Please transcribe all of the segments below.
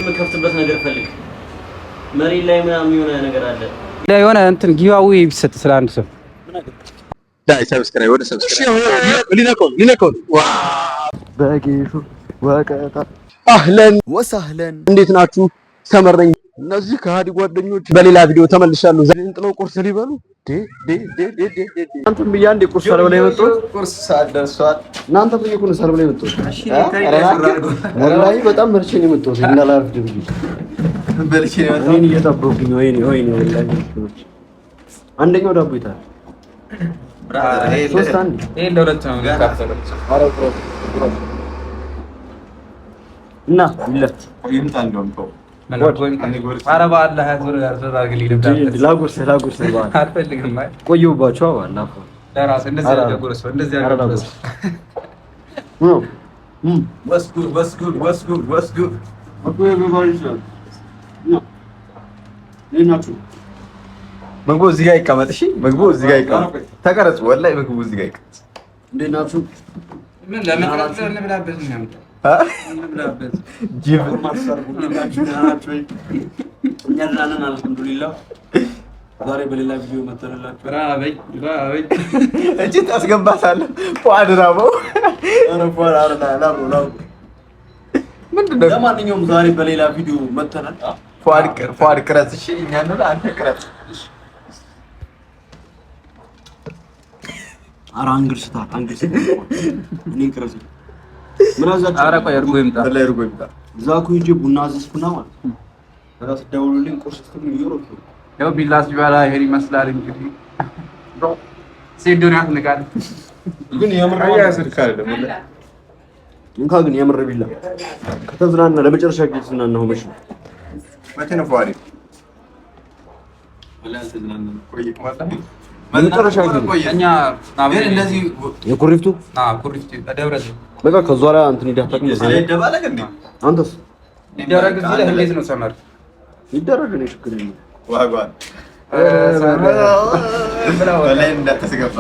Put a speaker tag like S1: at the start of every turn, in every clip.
S1: የምከፍትበት ነገር ፈልግ። መሬት ላይ ምናምን የሆነ ነገር አለ።
S2: የሆነ እንትን ጊቫዊ ቢሰጥ ስለ አንድ ሰው
S3: ዳይ ሰብስክራይብ ወደ ሰብስክራይብ ሊነካው በጌሹ ወቀጣ አህለን ወሰህለን እንዴት ናችሁ? ሰመረኝ እነዚህ ከሃዲ ጓደኞች በሌላ ቪዲዮ ተመልሻለሁ። ዛሬን ጥለው ቁርስ ሊበሉ እናንተም ብያንዴ ቁርስ ሰልብ ላይ መጥቶ ቁርስ ሰዓት ደርሷል። እናንተም ብየኩን ሰልብ ላይ መጥቶ ወላሂ በጣም በልቼ ነው የመጣሁት። እንዳላርፍድ ብዬ በልቼ ነው የመጣሁት። እኔን እየጠበቁኝ ወይኔ ወላሂ አንደኛው ዳቦ ይታል ሶስት አንድ ይሄ ለሁለት ነው የሚካፈለው። እና ይለት ይምጣ እንደውም ተው አረባ አላህ ያዘርጋግልኝ ልብዳ ላጉርስ ባል አልፈልግም። አይ ቆየሁባቸው አላህ ለራስ እንደዚህ ያደርጉርስ እንደዚህ ያደርጉርስ ወስጉ ምግቡ እዚህ ጋር ይቀመጥ። እሺ ምግቡ እዚህ ጋር ይቀመጥ። ተቀረጽ ወላሂ ምግቡ እዚህ ጋር ይቀመጥ። እንዴት ናችሁ? ምን ለመቅረጽ እንብላበት ነው ያምጣ እንብላበት ጂብ ማሰርጉ ናችሁ። እኛ ደህና ነን አልሐምዱሊላህ። ዛሬ በሌላ ቪዲዮ መተንላችሁ። ራበይ እቺ ታስገባታለህ። ፏድ ራበው ፏድ አረዳ ላው ምንድነው? ለማንኛውም ዛሬ በሌላ ቪዲዮ መተናል። ፏድ ቅረጽ። እሺ እኛ ነው አንተ ቅረጽ። ኧረ አንግልስታ እኔ ቅረጽ ምን አዛችሁ? ኧረ ቆይ እርጎ ይምጣ እዛ እኮ ሂጅ ቡና አዘዝኩና ማለት ነው። እራስ ደውሉልኝ ቁርስ ስትሉ ይሮጡ ያው ቢላስ ቢባላ ይሄን ይመስላል እንግዲህ ሲዶሪያት ንቃል ግን የምር ያስልካል ደግሞ እንካ ግን የምር ቢላ ከተዝናና ለመጨረሻ ጊዜ ዝናና ሆመሽ መቼ ነው ፏሪ ወላ ተዝናና ቆይ መጨረሻ ጊዜ እኛ እንደዚህ የኩሪፍቱ ኩሪፍቱ ደብረ በቃ ከዟላ እንትን ይዳታከም ደባለቀ እንዴ አንተስ ይደረግ እዚህ ላይ እንዴት ነው ሰመር ይደረግ ነው ችግር ነው ዋጓን ወላሂ እንዳትስገባ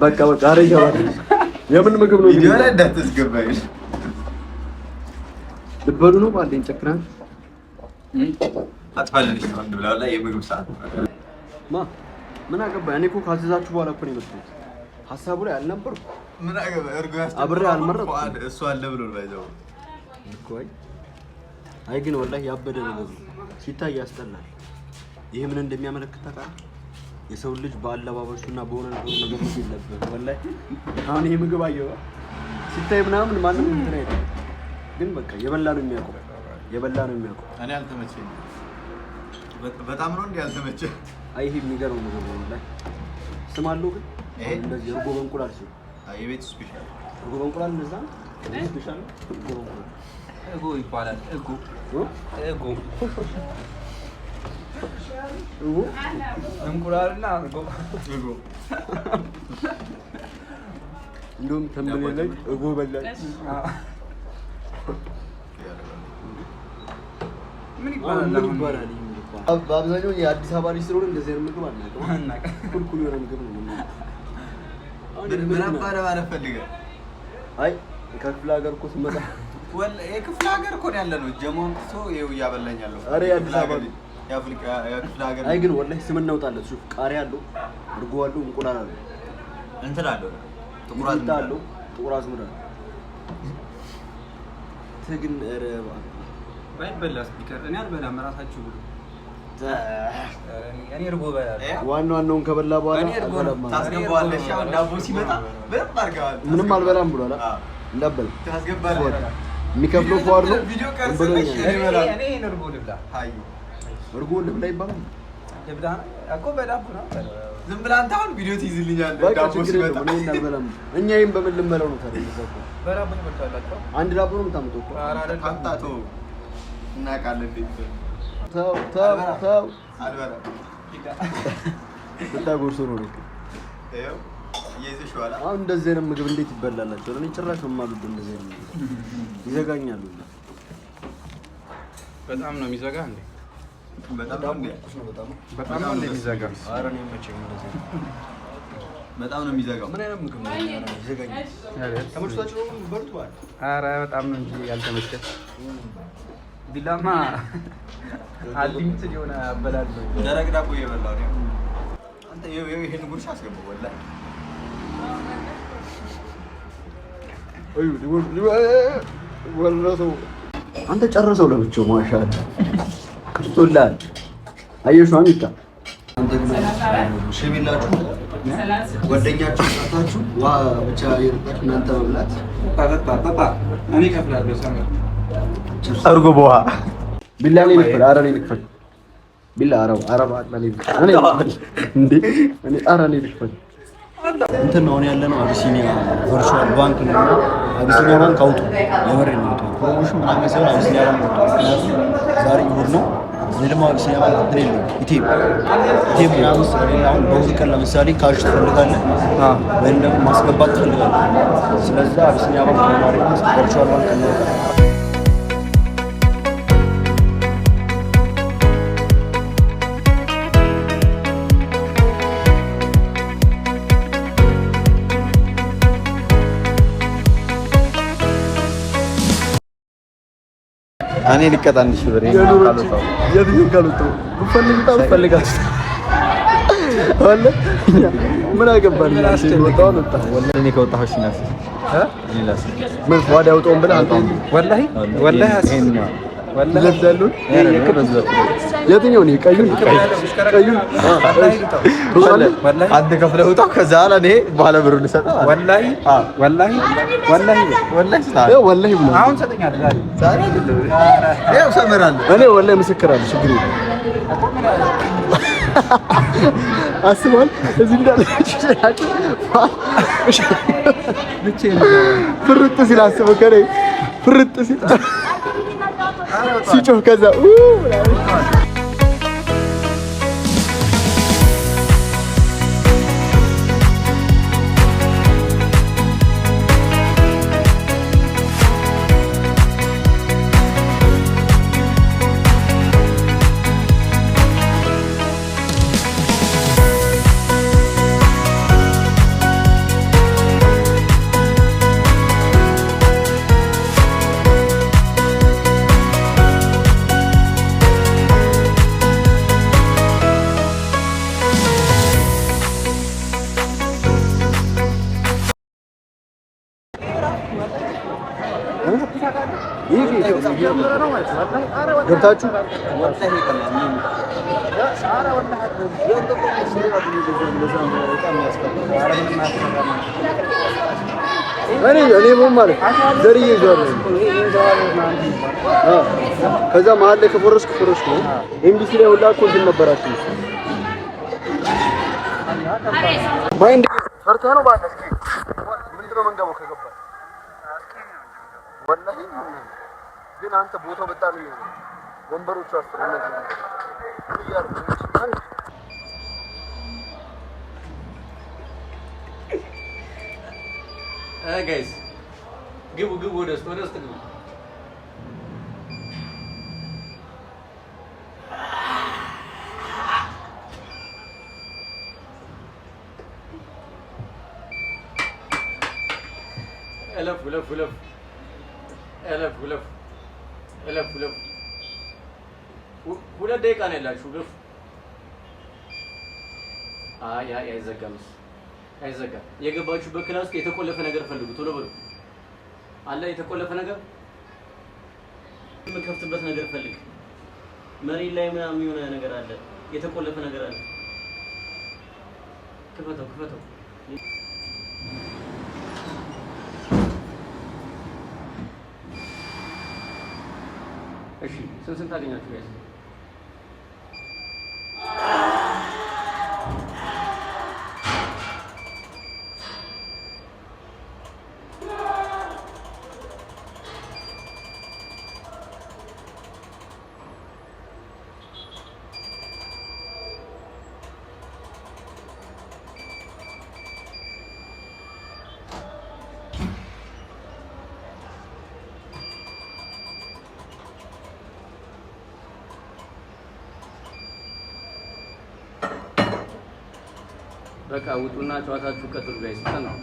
S3: በቃ አረጃ የምን ምግብ ነው ቪዲዮ ላይ እንዳትስገባ ልበሉ ነው ባንዴን ጨክራን አጥፋልልኝ ነው አንድ ብላው ላይ የምግብ ሰዓት ምን አገባ እኔ እኮ ካዘዛችሁ በኋላ እኮ ነው የመጣሁት። ሐሳቡ ላይ አልነበርኩ። ምን አገባ እርጎ አብሬ አልመረጥኩም። እሱ አለ ብሎ ነው ባይዘው እኮ አይ ግን ወላሂ ያበደ ነገር ሲታይ ያስጠላል። ይሄ ምን እንደሚያመለክት ታውቃለህ? የሰው ልጅ በአለባበሱና በሆነ ነገር ነው ይለበስ። ወላሂ አሁን ይሄ ምግብ አየው ሲታይ ምናምን ማንም እንትን አይደለም፣ ግን በቃ የበላ ነው የሚያውቀው። እኔ አልተመቸኝም በጣም ነው እንዴ ያልተመቸኝ? አይ ይሄ የሚገርም ነገር ነው ወላሂ። ስም አለው ግን እንደዚህ እርጎ በእንቁላል ሲሆን አይ የቤት ስፔሻል እርጎ በእንቁላል እንደዛ ነው ስፔሻል እርጎ ይባላል። እርጎ እንቁላልና እርጎ እንደውም ተንበለ ላይ እርጎ በላች ምን ይባላል? በአብዛኛው የአዲስ አበባ ልጅ ስለሆነ እንደዚህ አይነት ምግብ አናውቅም። ኩልኩል የሆነ ምግብ ነው። ምን አባረ ማለት ፈልገህ? አይ ከክፍለ ሀገር እኮ ስመጣ ወላሂ የክፍለ ሀገር እኮ ያለ ነው ጀሞን ሶ ይኸው እያበላኛለሁ። አረ የአዲስ አበባ የአፍሪካ የክፍለ ሀገር አይ ግን ወላሂ ስም እናውጣለን። ሹፍ ቃሪያ አለው፣ እርጎ አለው፣ እንቁላል አለው፣ እንትን አለው፣ ጥቁር አዝሙድ አለው፣ ትግል ረባ ባይበላስ ቢቀር እኔ አልበላም። እራሳችሁ ብሉ። እኔ እርጎ በላለሁ። ዋናውን ከበላ በኋላ ታስገባዋለሽ። ያው ዳቦ ሲመጣ ምንም አድርገዋል። ምንም አልበላም ብሏል። እንዳበል ታስገባለህ። የሚከፍለው ፏር ነው። ቪዲዮ ቀርጸሽ እኔ እርጎ ልብላ። አይ እርጎ ልብላ ይባላል። ልብላ እኮ በዳቦ ነው። ዝም ብለህ አንተ አሁን ቪዲዮ ትይዝልኛለህ። ዳቦ ሲመጣ እኔ እንዳልበላም እኛ ይሄን በምን ልመለው ነው ታዲያ? በዳቦ ትበልታላችሁ። አንድ ዳቦ ነው የምታመጣው እኮ። ኧረ አይደለም አምጣቶ እናውቃለን። ተው አልበላም። ብታጎርሱ ነው ነው ይኸው እየይዘሽዋል። አሁን እንደዚህ አይነት ምግብ እንዴት ይበላላችሁ? እኔ ጭራሽ የማልወድ እንደዚህ አይነት ምግብ ይዘጋኛል። በጣም ነው የሚዘጋ እንዴ? በጣም ነው የሚዘጋ። ኧረ እኔ መቼም እንደዚህ በጣም ነው የሚዘጋው። ምን አይነት ምግብ ነው ይዘጋኛል? ተመችቷችሁ ነው በርቷል? ኧረ በጣም ነው እንጂ ያልተመቸት
S2: ቢላማ አልሊሚትድ የሆነ አበላል ነው።
S3: ደረቅ ዳቦ እየበላሁ ነው። አንተ ይሄን ጉርሻ አስገባው ወላሂ። ወረሰው አንተ ጨርሰው ለብቻው ማሻአላ ክርስቶላል አየሽው አሚታ አንተ ግን ሽሚላችሁ ጓደኛችሁ ታታችሁ ዋ ብቻ ይርጣችሁ እናንተ መብላት
S2: ፓፓ እኔ ከፍላለሁ ሰማይ
S3: አርጎ በኋ ቢላኔ ልክፈል አረኔ ልክፈል ቢላ አረብ አጥላኔ ልክፈል እንዴ እኔ አረኔ ልክፈል እንትን ነው ያለነው አቢሲኒያ ቨርቹዋል ባንክ ነው። አቢሲኒያ ባንክ አውጡ ለበሬ ነው አውጡ ፕሮሞሽን ምናምን ሳይሆን አቢሲኒያ ባንክ ዛሬ ይሁን ነው። እኔ ደግሞ አቢሲኒያ ባንክ እንትን የለም ኢቲኤም ምናምን ስለሌለ አሁን በሁሉ ቀን ለምሳሌ ካሽ ትፈልጋለህ ወይም ደግሞ ማስገባት ትፈልጋለህ። ስለዚህ አቢሲኒያ ባንክ ለማድረግ ቨርቹዋል ባንክ ነው። እኔ ልቀጣ እንድሽ ብሬ ካሉታው የትኛው ካሉታው ፈልግታው ፈልጋት ወለ ምን አገባኝ ወጣው ወጣ ወለ እኔ ከወጣሁሽ ናስ እኔ ላስ ምን ዋዳ ያውጣውን ብለህ አንተ
S2: ወላሂ
S3: ለብዳሉን የትኛው ነው ቀዩን አንተ ከፍለህ ውጣው ከዛ አለ እኔ ባለ ብሩ ልሰጣ
S2: ወላሂ ብሎ አሁን ሰጠኛለህ ዛሬ
S3: ያው ሰመራለሁ እኔ ወላሂ ምስክራለሁ ችግር የለም አስቧል እዚህ እንዳለች ፍርጥ ሲል አስበው ከኔ ፍርጥ ሲል ሲጮህ ከዛ ገብታችሁ እኔ ማለት ዘርዬ ይዟል ከዛ መሀል ላይ ከፎረስኩ ነው ኤምቢሲ ላይ ሁላ እኮ እንትን ነበራችሁ ማይንድ ፈርተህ ነው ባለ እስኪ ምንድነው መንገባው ከገባ ወላሂ ግን አንተ ቦታው በጣም ይሄው ወንበሮቹ አስተረለዘ ይያር
S1: ጋይስ ግቡ ወደ ውስጥ ግቡ እለፍ ሁለት ደቂቃ ነው ያላችሁ ግፍ አይዘጋም የገባችሁበት ክላስ የተቆለፈ ነገር ፈልጉ ቶሎ በሉ አለ የተቆለፈ ነገር የምከፍትበት ነገር ፈልግ መሬት ላይ ምናምን የሆነ ነገር አለ የተቆለፈ ነገር አለ ክፈተው እሺ ስንት ታገኛችሁ ጋይስ በቃ ውጡና ጨዋታችሁ ቀጥሉ ጋይስ ነው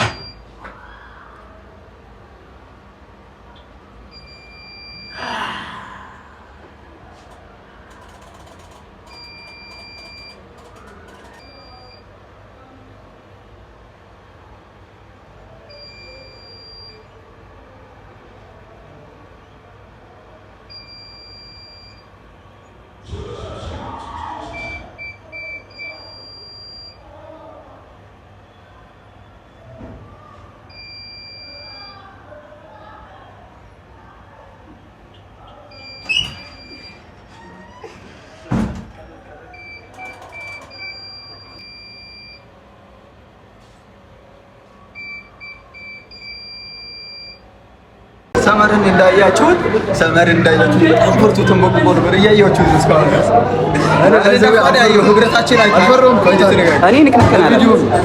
S3: ሰመርን እንዳያችሁት በጣም ፈርቶ ተንበቅቦ ነበር እያያችሁት እስካሁን ድረስ ህብረታችን አልፈረም
S1: እኔ ንቅንቅ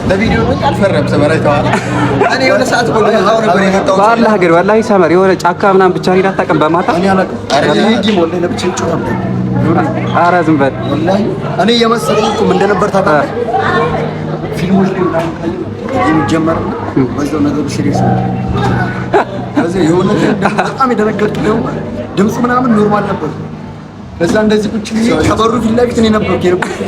S3: ለቪዲዮ ነው አልፈረም ሰመር አይተዋል እኔ የሆነ ሰዓት ቆሎ ያው ነበር የመጣው
S1: በአላህ ሀገር ወላሂ ሰመር የሆነ ጫካ ምናምን ብቻ ሄዳ አታውቅም በማታ
S3: እኔ አላውቅም አረ ጌም ወላሂ ለብቻ ጮህ ነበር
S1: ኧረ ዝም በል
S3: ወላሂ እኔ የመሰለኝ እኮ ምን እንደነበር ታውቃለህ ፊልሞች ላይ ምናምን የሚጀመር በዛው ነገሩ ሲሪየስ ነው ከዚህ የሆነ በጣም የደነገጥኩት ነው ድምፁ ምናምን ኖርማል ነበር እዛ እንደዚህ ቁጭ ብዬ ከበሩ ፊት ለፊት እኔ ነበርኩ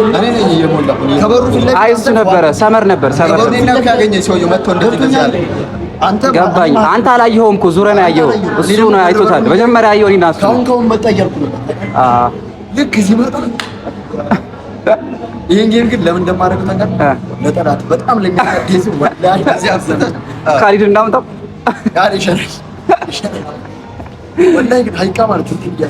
S3: እኔ ነኝ እየሞላሁ ከበሩ ፊት ለፊት
S1: አይ እሱ ነበረ ሰመር ነበር
S3: ከበሩ ፊት ለፊት ያገኘኝ ሰውዬው መጥቶ እንደዚህ ያለ አንተ
S1: ገባኝ አንተ አላየኸውም እኮ ዙረህ ነው ያየኸው እሱ ነው አይቶታል መጀመሪያ ያየው እኔና እሱ
S3: ካሁን መጣ እያልኩ ነበር ልክ ሲመጣ ይሄን ጌም ግን ለምን እንደማደርገው ታውቃለህ? ለጠላት በጣም ለሚያደርስ ወላሂ ሲያስተ
S1: ካሊድ እንዳምጣው
S3: ጋር ይሸራል ወላሂ ግን ሀይቃ ማለት ነው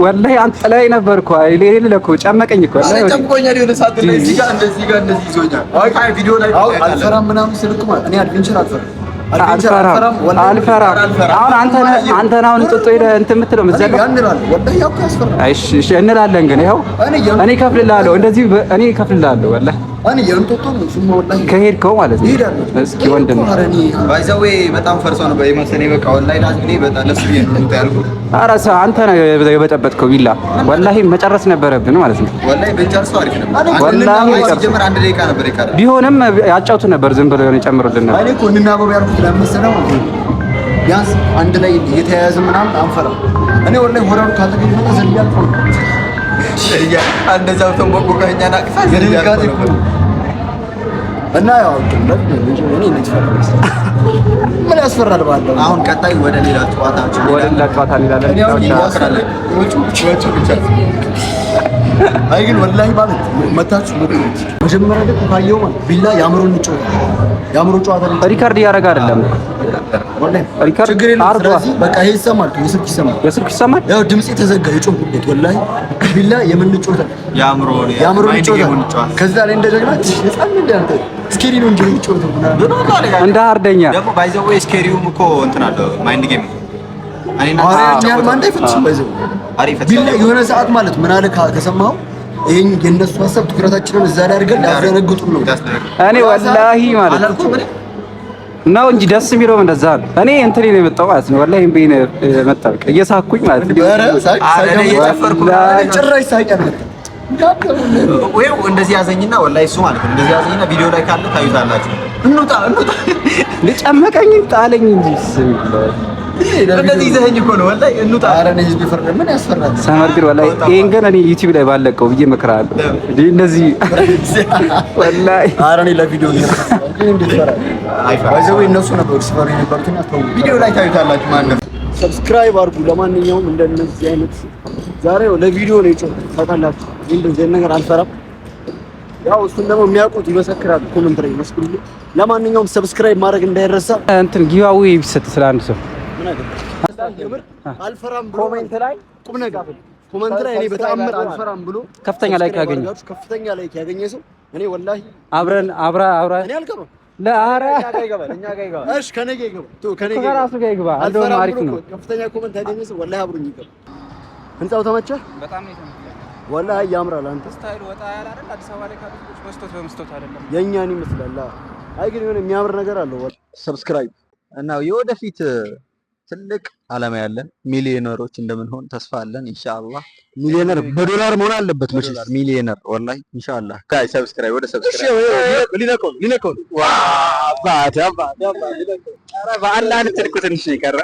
S1: ወላሂ አንተ ላይ ነበርኩ አይሌል ለኮ ጨመቀኝ እኮ
S3: አይ ጨምቆኛል የሆነ ሰዓት ላይ እዚህ ጋር እንደዚህ ይዞኛል አይ ቪዲዮ ላይ አልፈራም ምናምን ስልክ ማለት እኔ አድቬንቸር አልፈራም አሁን አንተ አሁን ጥጦ ሄደህ እንትን የምትለው መዘጋ እሺ እንላለን ግን ይኸው እኔ እከፍልልሃለሁ እንደዚህ እኔ እከፍልልሃለሁ ወላሂ ከሄድከው ማለት ነው እስኪ ወንድም ባይዘዌ በጣም ፈርሶ ነው በየመሰኔ በቃ ወላሂ ላዝግኔ በጣም ለሱ እንት ያልኩት
S1: ኧረ አንተ ነው የበጠበጥከው ቢላ ወላሂ መጨረስ ነበረብን ማለት ነው
S3: ወላሂ በጨርሰው አሪፍ ነበር
S1: ወላሂ
S3: ሲጀምር አንድ ደቂቃ ነበር የቀረው
S1: ቢሆንም ያጫውቱ ነበር ዝም ብለው የሆነ ጨምሩልን ነበር
S3: እኔ እኮ እንናበብ ያልኩት ለምሰለው ቢያንስ አንድ ላይ እየተያያዘ ምናምን አንፈራም እኔ ወላሂ ወራሩ ካተገኘ ነው ዘልያልኩ እንደዛው ተንቦቆቀኛ ናቅሳ ዘልያልኩ እና ያው እኔ ነጥፈራስ ምን ያስፈራል ባለው አሁን ቀጣይ ወደ ሌላ ጨዋታችን
S1: ወደ ሌላ ጨዋታ እንላለን
S3: ወጭ ብቻ አይ ግን ወላሂ ማለት መታችሁ መጀመሪያ ደግሞ ካየው ማለት ቢላ ያምሮን ጨዋታ
S1: ሪካርድ ያደረገ አይደለም
S3: ወላሂ
S1: ሪካርድ
S3: አርዷ በቃ ይሄ ይሰማል የስልክ ይሰማል ያው ድምጽ ተዘጋ የጮህኩበት ወላሂ ቢላ የምን ጨዋታ ያምሮን ጨዋታ ከዛ ላይ እንደጀግና ህፃን እንደ ስኬሪ ነው እንጂ ጨዋታው
S1: እንደ አርደኛ
S3: ደግሞ ባይዘው ስኬሪውም እኮ እንትን አለው ማይንድ ጌም አይና አሪፍ ማንደ ይፈትሽም ባይዘው አሪፍ ቢላ የሆነ ሰዓት ማለት ምን አለ ከሰማው ይሄን የነሱ ሐሳብ ትኩረታችንን እዛ ላይ አድርገን ያዘነግጡን ነው
S1: እኔ ወላሂ ማለት ነው እንጂ ደስ የሚለው እንደዛ ነው እኔ እንትን ነው የመጣው ማለት ነው ወላሂ እምቢነ መጣው እየሳኩኝ ማለት ነው
S3: ኧረ ሳይቀር እየጨፈርኩ ጭራሽ ሳይቀር ወይ እንደዚህ ያዘኝና ወላሂ እሱ ማለት ነው እንደዚህ ያዘኝና ቪዲዮ ላይ ካለ ታዩታላችሁ እንውጣ
S1: ልጨመቀኝ ጣለኝ እንጂ ስሚላህ
S3: እንደዚህ ይዘኸኝ እኮ ነው ወላሂ እንውጣ ኧረ እኔ ህዝብ ይፈርድ ምን ያስፈራል
S1: ሰመር ግን ወላሂ ይሄን ግን እኔ ዩቲዩብ ላይ ባለቀው ብዬ እመክርሃለሁ እንደዚህ ወላሂ
S3: ኧረ እኔ ለቪዲዮ ነው እንዴት ፈራ ባይዘው እነሱ ነበሩ ሲፈሩ የነበሩትና ተው ቪዲዮ ላይ ታዩታላችሁ ማለት ነው ሰብስክራይብ አድርጉ ለማንኛውም እንደነዚህ አይነት ዛሬ ለቪዲዮ ነው የጮህኩት ታውቃላችሁ እንደዚህ ነገር አልፈራም ያው እሱን ደግሞ የሚያውቁት ይመሰክራሉ ኮሜንት ላይ መስኩልኝ ለማንኛውም ሰብስክራይብ ማድረግ እንዳይረሳ
S1: እንትን ጊቫዌ ቢሰጥ ስለ አንድ ሰው
S3: አልፈራም ብሎ ኮሜንት ላይ ቁም ነገር ኮሜንት ላይ እኔ በተአምር አልፈራም ብሎ
S1: ከፍተኛ ላይክ
S3: ያገኘ ሰው እኔ ወላሂ
S1: አብራ
S3: እኔ አልገባም
S1: ለአራ
S3: እኛ ጋር ይገባ እሺ ከኔ ጋር ይገባ ከኔ
S1: ጋር ራሱ ጋር ይገባ እንደውም አሪፍ ነው
S3: ከፍተኛ ኮሜንት ያገኘ ሰው ወላሂ አብሮኝ ይገባ ህንጻው ተመቸ
S1: በጣም ነው የተመቸኝ
S3: ወላሂ ያምራል አንተ
S1: ስታይል ወጣ ያለ አይደል አዲስ አበባ ላይ ካሉት በመስቶት አይደለም
S3: የኛን ይመስላል አይ ግን የሆነ የሚያምር ነገር አለው ሰብስክራይብ እና የወደፊት ትልቅ አላማ ያለን ሚሊዮነሮች እንደምንሆን ተስፋ አለን ኢንሻአላህ ሚሊዮነር በዶላር መሆን አለበት መቼስ ሚሊዮነር ወላሂ ኢንሻአላህ ጋይ ሰብስክራይብ ወደ ሰብስክራይብ ሊነኮ ዋው ባዳ ሊነኮ ኧረ በአላህ እንትልኩ ትንሽ ይቀር